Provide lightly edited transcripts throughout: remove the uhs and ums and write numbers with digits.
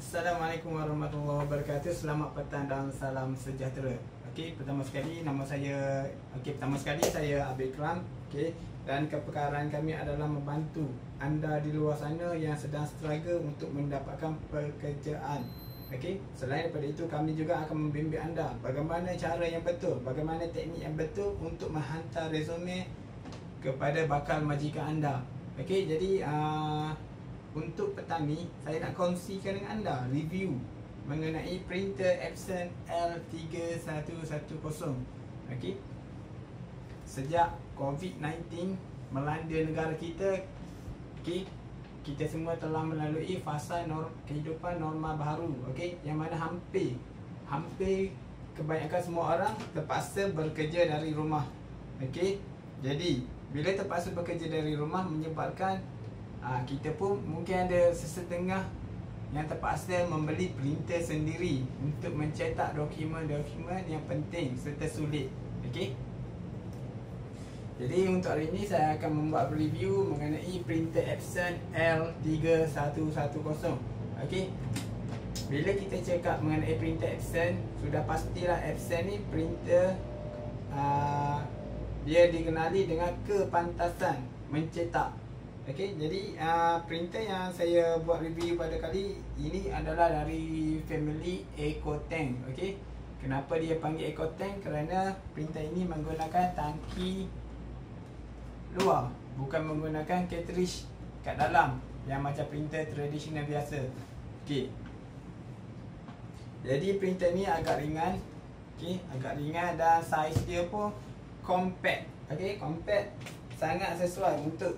Assalamualaikum warahmatullahi wabarakatuh. Selamat petang dan salam sejahtera. Okey, pertama sekali saya Abikram. Okey, dan keperkaraan kami adalah membantu anda di luar sana yang sedang struggle untuk mendapatkan pekerjaan. Okey, selain daripada itu kami juga akan membimbing anda bagaimana cara yang betul, bagaimana teknik yang betul untuk menghantar resume kepada bakal majikan anda. Okey, jadi untuk petang ni saya nak kongsikan dengan anda review mengenai printer Epson L3110. Okey. Sejak COVID-19 melanda negara kita, okey, kita semua telah melalui fasa kehidupan normal baru, okey, yang mana hampir kebanyakan semua orang terpaksa bekerja dari rumah. Okey. Jadi, bila terpaksa bekerja dari rumah menyebabkan kita pun mungkin ada sesetengah yang terpaksa membeli printer sendiri untuk mencetak dokumen-dokumen yang penting serta sulit. Okey. Jadi untuk hari ini saya akan membuat review mengenai printer Epson L3110. Okey. Bila kita cakap mengenai printer Epson, sudah pastilah Epson ni printer dia dikenali dengan kepantasan mencetak. Okey, jadi printer yang saya buat review pada kali ini adalah dari family EcoTank. Okey, kenapa dia panggil EcoTank? Kerana printer ini menggunakan tangki luar, bukan menggunakan cartridge kat dalam yang macam printer tradisional biasa. Okey, jadi printer ni agak ringan. Okey, agak ringan dan saiz dia pun compact. Okey, compact, sangat sesuai untuk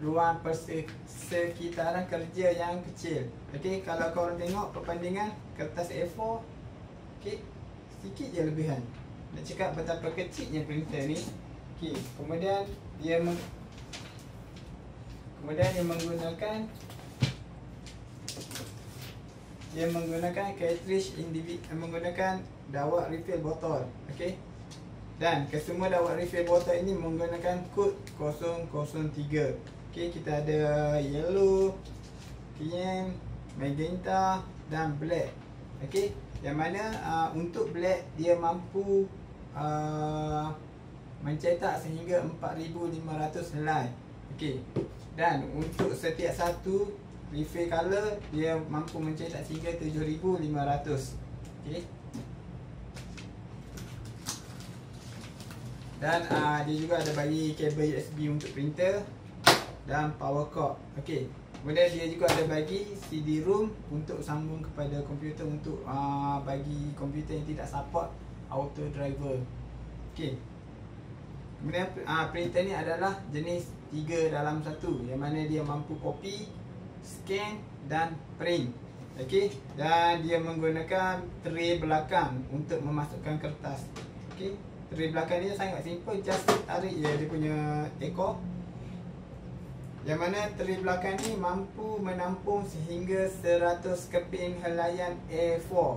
ruang persekitaran kerja yang kecil. Okey, kalau korang tengok perbandingan kertas A4, okey, sikit je lebihan. Nak cakap betapa kecilnya printer ni. Okey, kemudian dia menggunakan cartridge menggunakan dawat refill botol. Okey. Dan kesemua dawat refill botol ini menggunakan kod 003. Okey, kita ada yellow, cyan, magenta dan black. Okey, yang mana untuk black dia mampu mencetak sehingga 4500 helai. Okey. Dan untuk setiap satu refill color dia mampu mencetak sehingga 7500. Okey. Dan dia juga ada bagi kabel USB untuk printer dan power cord. Okey. Kemudian dia juga ada bagi CD-ROM untuk sambung kepada komputer untuk bagi komputer yang tidak support auto driver. Okey. Kemudian printer ni adalah jenis 3 dalam 1, yang mana dia mampu copy, scan dan print. Okey. Dan dia menggunakan tray belakang untuk memasukkan kertas. Okey. Tray belakang ni sangat simple, just tarik je dia punya ekor. Yang mana tray belakang ni mampu menampung sehingga 100 keping helaian A4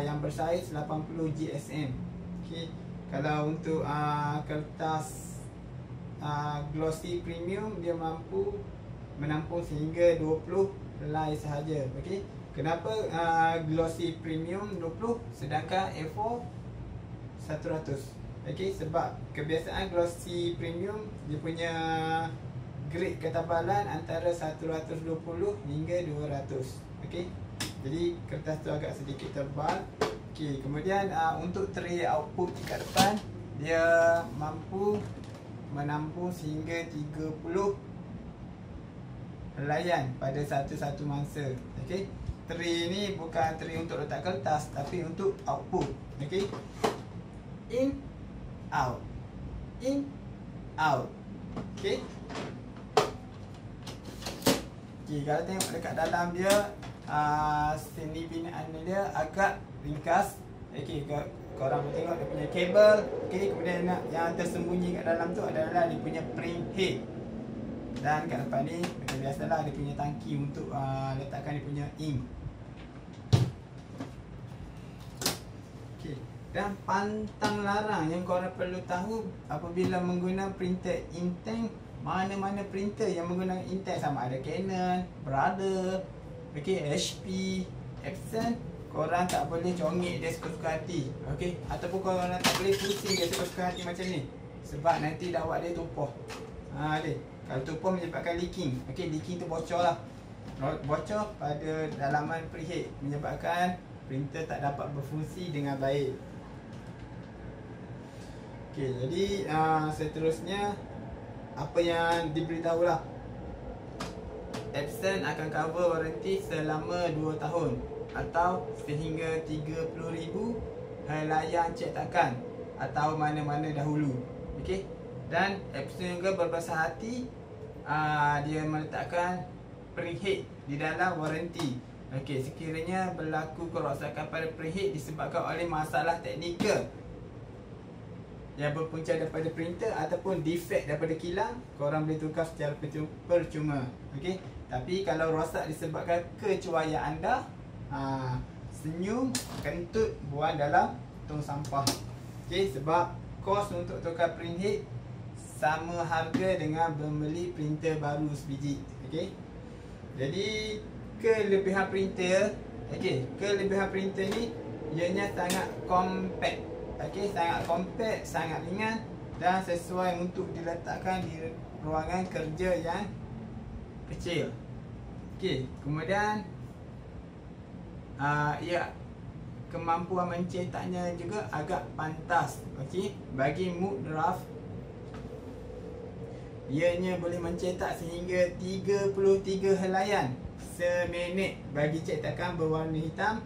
yang bersaiz 80 GSM. Okey. Kalau untuk kertas glossy premium, dia mampu menampung sehingga 20 helai sahaja. Okey. Kenapa glossy premium 20 sedangkan A4 100? Okey, sebab kebiasaan glossy premium dia punya grade ketebalan antara 120 hingga 200. Okey. Jadi kertas tu agak sedikit tebal. Okey, kemudian untuk tray output kat depan dia mampu menampung sehingga 30 helaian pada satu-satu mangsa. Okey. Tray ni bukan tray untuk letak kertas tapi untuk output. Okey. In, out, in, out. Okey. Okey, kalau tengok dekat dalam dia, seni binaan dia agak ringkas. Okey, korang boleh tengok dia punya kabel. Okey, kemudian yang tersembunyi kat dalam tu adalah dia punya print head. Dan kat depan ni macam biasalah dia punya tangki untuk letakkan dia punya ink. Dan pantang larang yang korang perlu tahu apabila menggunakan printer inktank, mana-mana printer yang menggunakan inktank, sama ada Canon, Brother, Okey, HP, Epson, korang tak boleh congik dia suka-suka hati. Okey, ataupun korang tak boleh pusing dia suka-suka hati macam ni. Sebab nanti dawat dia tumpah. Dia. Kalau tumpah menyebabkan leaking. Okey, leaking tu bocor lah. Bocor pada dalaman preheat menyebabkan printer tak dapat berfungsi dengan baik. Okey, jadi seterusnya apa yang diberitahu lah, Epson akan cover waranti selama 2 tahun atau sehingga 30,000 helaian cetakan atau mana-mana dahulu. Okey, dan Epson juga berbesar hati, dia meletakkan preheat di dalam waranti. Okey, sekiranya berlaku kerosakan pada preheat disebabkan oleh masalah teknikal yang berpunca daripada printer ataupun defect daripada kilang, korang boleh tukar secara percuma. Okey, tapi kalau rosak disebabkan kecuaian anda, senyum, kentut, buang dalam tong sampah. Okey, sebab kos untuk tukar preheat sama harga dengan membeli printer baru sebiji. Okey, jadi kelebihan printer, kelebihan printer ni ianya sangat compact. Okey, sangat compact, sangat ringan dan sesuai untuk diletakkan di ruangan kerja yang kecil. Okey, kemudian kemampuan mencetaknya juga agak pantas. Okey, bagi mood draft, ianya boleh mencetak sehingga 33 helaian seminit bagi cetakan berwarna hitam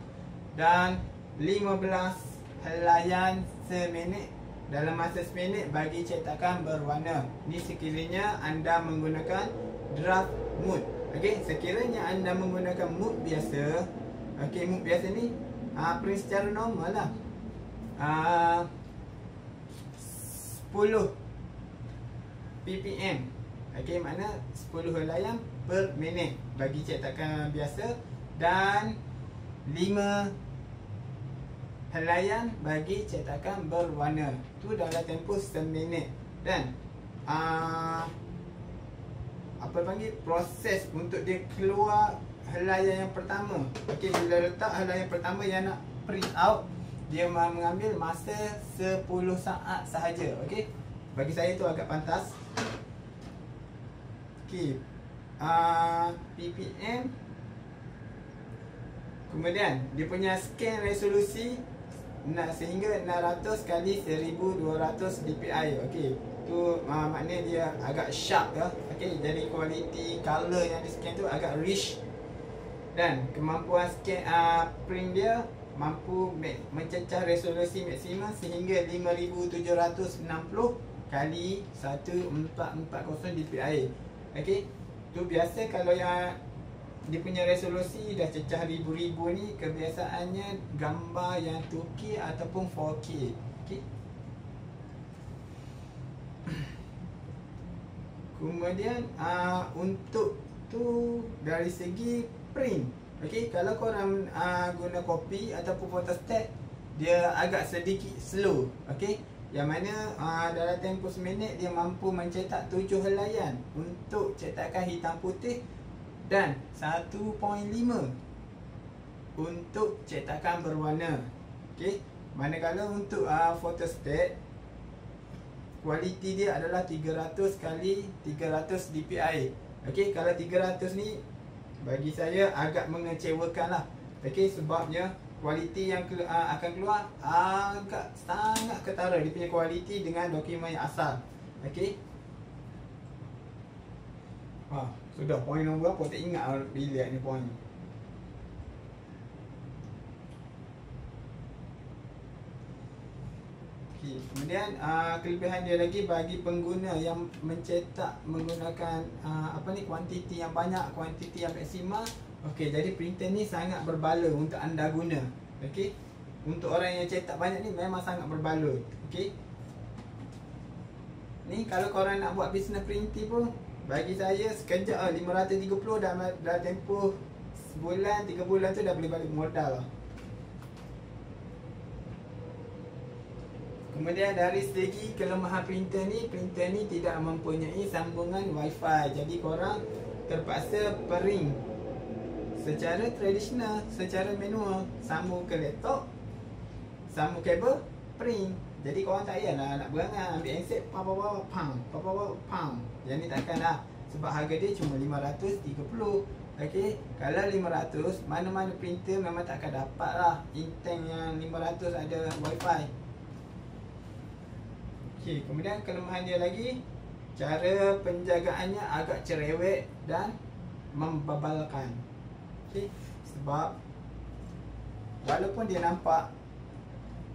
dan 15 helaian seminit dalam masa seminit bagi cetakan berwarna. Ni sekiranya anda menggunakan draft mode. Okey, sekiranya anda menggunakan mode biasa, okey, mode biasa ni print secara normal lah. 10 ppm. Okey, makna 10 helaian per minit bagi cetakan biasa dan 5 helaian bagi cetakan berwarna. Tu dalam tempoh seminit. Dan proses untuk dia keluar helaian yang pertama. Okey, bila letak helaian pertama yang nak print out, dia mengambil masa 10 saat sahaja. Okey, bagi saya tu agak pantas. Okey, ppm. Kemudian dia punya scan resolusi sehingga 600 kali 1200 dpi. Okey, tu maknanya dia agak sharp ya. Okey, jadi kualiti color yang di scan tu agak rich. Dan kemampuan scan print dia mampu mencecah resolusi maksimum sehingga 5760 kali 1440 dpi. Okey, tu biasa kalau yang dia punya resolusi dah cecah ribu-ribu ni, kebiasaannya gambar yang 2K ataupun 4K. Okey. Kemudian untuk tu dari segi print. Okey, kalau korang guna copy ataupun photostat, dia agak sedikit slow. Okey, yang mana dalam tempoh seminit dia mampu mencetak 7 helaian untuk cetakan hitam putih dan 1.5 untuk cetakan berwarna. Okey, manakala untuk photostat, kualiti dia adalah 300 kali 300 dpi. Okey, kalau 300 ni bagi saya agak mengecewakan lah. Okey, sebabnya kualiti yang akan keluar agak sangat ketara dia punya kualiti dengan dokumen yang asal. Okey. Sudah poin nombor berapa? Tak ingat bila ni poin. Okay. Kemudian kelebihan dia lagi bagi pengguna yang mencetak menggunakan kuantiti yang banyak, kuantiti yang maksimal. Okey, jadi printer ni sangat berbala untuk anda guna. Okey. Untuk orang yang cetak banyak ni memang sangat berbala. Okey. Ni kalau korang nak buat business printing pun, bagi saya sekejap 530 dah tempoh sebulan, 3 bulan tu dah boleh balik modal lah. Kemudian dari segi kelemahan printer ni tidak mempunyai sambungan wifi. Jadi korang terpaksa pering secara tradisional, secara manual, sambung ke laptop, sambung kabel, print. Jadi korang tak payahlah nak berangan ambil handset pam. Yang ni takkan lah. Sebab harga dia cuma 530. Okey, kalau 500, mana-mana printer memang takkan dapat lah Intel yang 500 ada wifi. Okey, kemudian kelemahan dia lagi, cara penjagaannya agak cerewet dan membabalkan. Okey, sebab walaupun dia nampak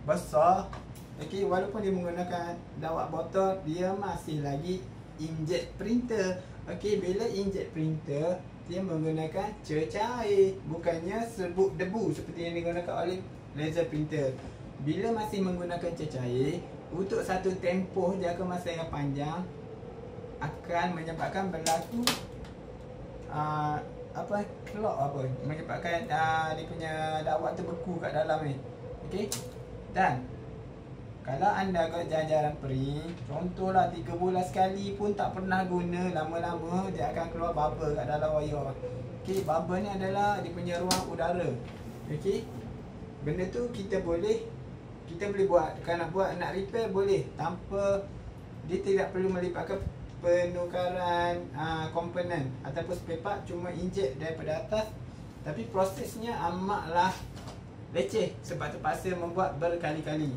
besar, okey, walaupun dia menggunakan dawat botol, dia masih lagi inkjet printer. Okey, bila inkjet printer, dia menggunakan cecair, bukannya serbuk debu seperti yang digunakan oleh laser printer. Bila masih menggunakan cecair, untuk satu tempoh jangka masa yang panjang akan menyebabkan berlaku clog menyebabkan dia punya dawat tu beku kat dalam ni. Okey. Dan kalau anda kat jajaran print, contohlah 3 bulan sekali pun tak pernah guna, lama-lama dia akan keluar bubble kat dalam wayar. Okey, bubble ni adalah dia punya ruang udara. Okey. Benda tu kita boleh buat. Kalau nak repair boleh, tanpa dia tidak perlu melibatkan penukaran komponen ataupun spare part, cuma inject daripada atas. Tapi prosesnya amatlah leceh sebab terpaksa membuat berkali-kali.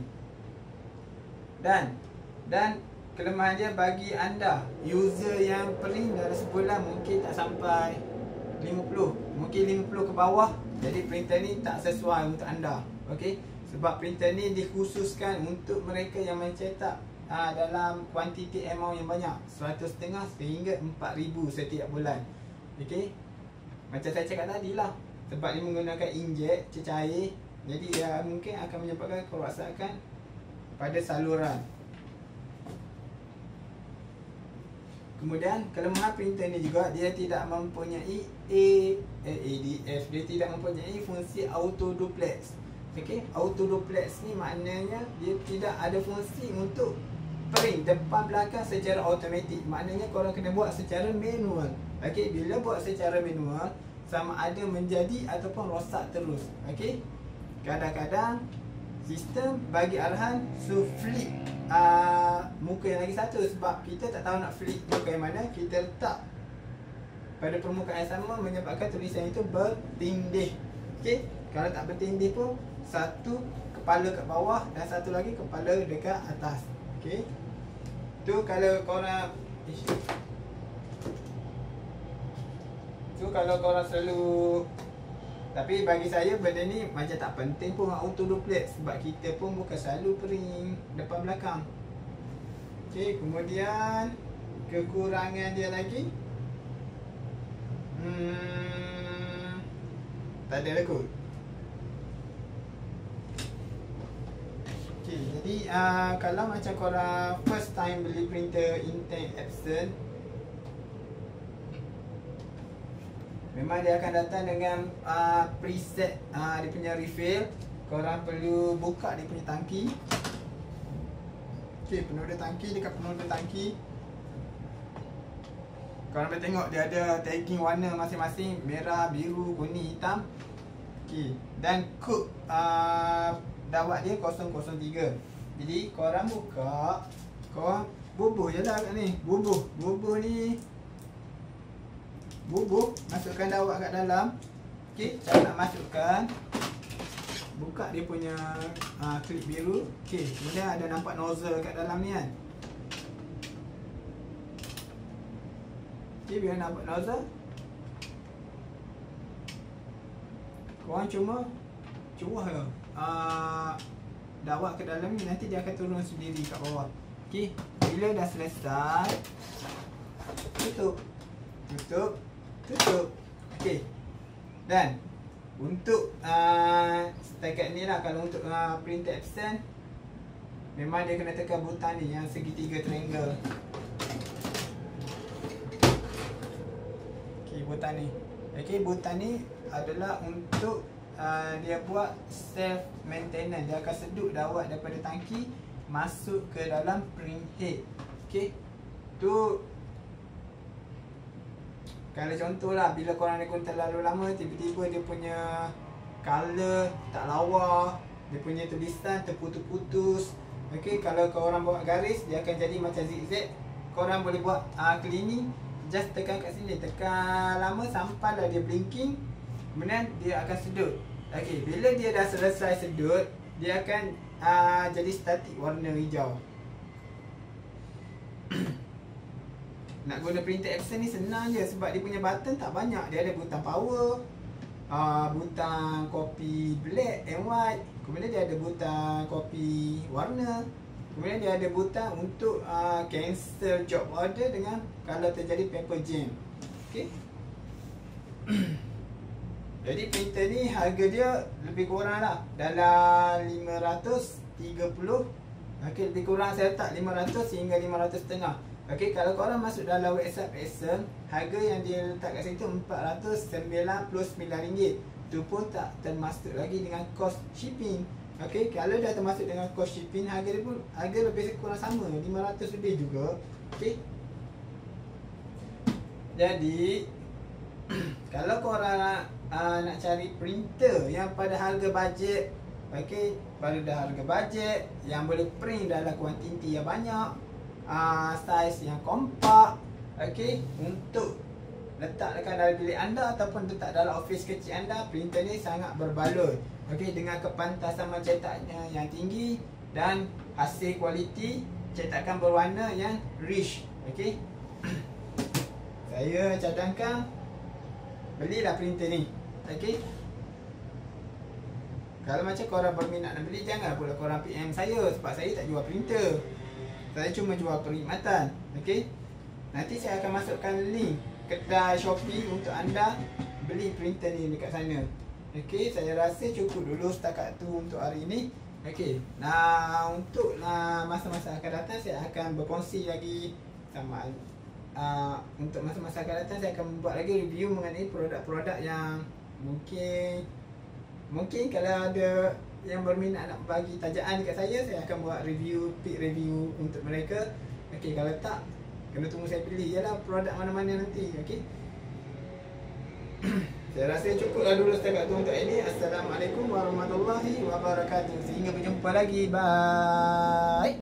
Dan kelemahan dia bagi anda user yang print dalam sebulan mungkin tak sampai 50, mungkin 50 ke bawah. Jadi printer ni tak sesuai untuk anda. Okey, sebab printer ni dikhususkan untuk mereka yang mencetak dalam kuantiti amount yang banyak, 100.5 sehingga 4,000 setiap bulan. Okey, macam saya cakap tadi lah, sebab dia menggunakan injek cecair, jadi dia mungkin akan menyebabkan kerosakan pada saluran. Kemudian kelemahan printer ni juga, dia tidak mempunyai ADF, dia tidak mempunyai fungsi auto duplex. Okey, auto duplex ni maknanya dia tidak ada fungsi untuk print depan belakang secara automatik. Maknanya korang kena buat secara manual. Okey, bila buat secara manual, sama ada menjadi ataupun rosak terus. Okey, kadang-kadang sistem bagi arahan flip muka yang lagi satu, sebab kita tak tahu nak flip muka yang mana. Kita letak pada permukaan yang sama, menyebabkan tulisan itu bertindih. Okey, kalau tak bertindih pun, satu kepala kat bawah dan satu lagi kepala dekat atas. Okey, tu kalau korang selalu. Tapi bagi saya benda ni macam tak penting pun auto duplex, sebab kita pun bukan selalu print depan belakang. Okey, kemudian kekurangan dia lagi, tak ada lah kot. Okey, jadi kalau macam korang first time beli printer Intel Epson, memang dia akan datang dengan preset dia punya refill. Korang perlu buka dia punya tangki. Okey, penoda tangki. Dekat penoda tangki, korang boleh tengok dia ada tagging warna masing-masing, merah, biru, kuning, hitam. Okey, dan kod dawat dia 003. Jadi korang buka, korang bubuh je lah kat ni. Bubuh ni, masukkan dawat kat dalam. Okey, cara nak masukkan, buka dia punya klip biru. Okey, kemudian ada nampak nozzle kat dalam ni kan. Okey, bila nampak nozzle, korang cuma cuah je dawat ke dalam ni, nanti dia akan turun sendiri kat bawah. Okey, bila dah selesai, tutup. Okey. Dan untuk setakat ni lah, kalau untuk printer Epson, memang dia kena tekan butang ni yang segitiga triangle. Okey, butang ni. Okey, butang ni adalah untuk dia buat self maintenance. Dia akan sedut dawat daripada tangki masuk ke dalam print head. Okey, tu Kalau contohlah bila korang rekod terlalu lama, tiba-tiba dia punya color tak lawa, dia punya tulisan terputus-putus. Okey, kalau korang bawa garis, dia akan jadi macam zigzag. Korang boleh buat cleaning, just tekan kat sini, tekan lama sampailah dia blinking, kemudian dia akan sedut. Okey, bila dia dah selesai sedut, dia akan jadi statik warna hijau. Nak guna printer Epson ni senang je sebab dia punya button tak banyak. Dia ada butang power, butang copy black and white, kemudian dia ada butang copy warna, kemudian dia ada butang untuk cancel job order dengan kalau terjadi paper jam. Okey. Jadi printer ni harga dia lebih kurang lah dalam 530. Okey, lebih kurang saya letak 500 hingga 500.5. Okey, kalau korang masuk dalam website Epson, harga yang dia letak kat situ RM499. Itu pun tak termasuk lagi dengan kos shipping. Okey, kalau dah termasuk dengan kos shipping, harga dia pun lebih kurang sama, 500 lebih juga. Okey. Jadi kalau korang nak cari printer yang pada harga bajet, okey, pada harga bajet yang boleh print dalam kuantiti yang banyak, saiz yang kompak, okey, untuk letak dekat dalam bilik anda ataupun letak dalam office kecil anda, printer ni sangat berbaloi. Okey, dengan kepantasan mencetaknya yang tinggi dan hasil kualiti cetakan berwarna yang rich. Okey. Saya cadangkan belilah printer ni. Okey. Kalau macam korang berminat nak beli, jangan pula korang PM saya sebab saya tak jual printer. Saya cuma jual perkhidmatan. Okey. Nanti saya akan masukkan link kedai Shopee untuk anda beli printer ni dekat sana. Okey, saya rasa cukup dulu setakat tu untuk hari ini. Okey. Nah, untuk masa-masa akan datang saya akan berkongsi lagi sama untuk masa-masa akan datang saya akan buat lagi review mengenai produk-produk yang mungkin kalau ada yang berminat nak bagi tajaan dekat saya akan buat pick review untuk mereka. Okey, kalau tak, kena tunggu saya pilih je lah produk mana-mana nanti. Okey. Saya rasa cukuplah dulu setakat tu untuk ini. Assalamualaikum warahmatullahi wabarakatuh. Sehingga berjumpa lagi. Bye.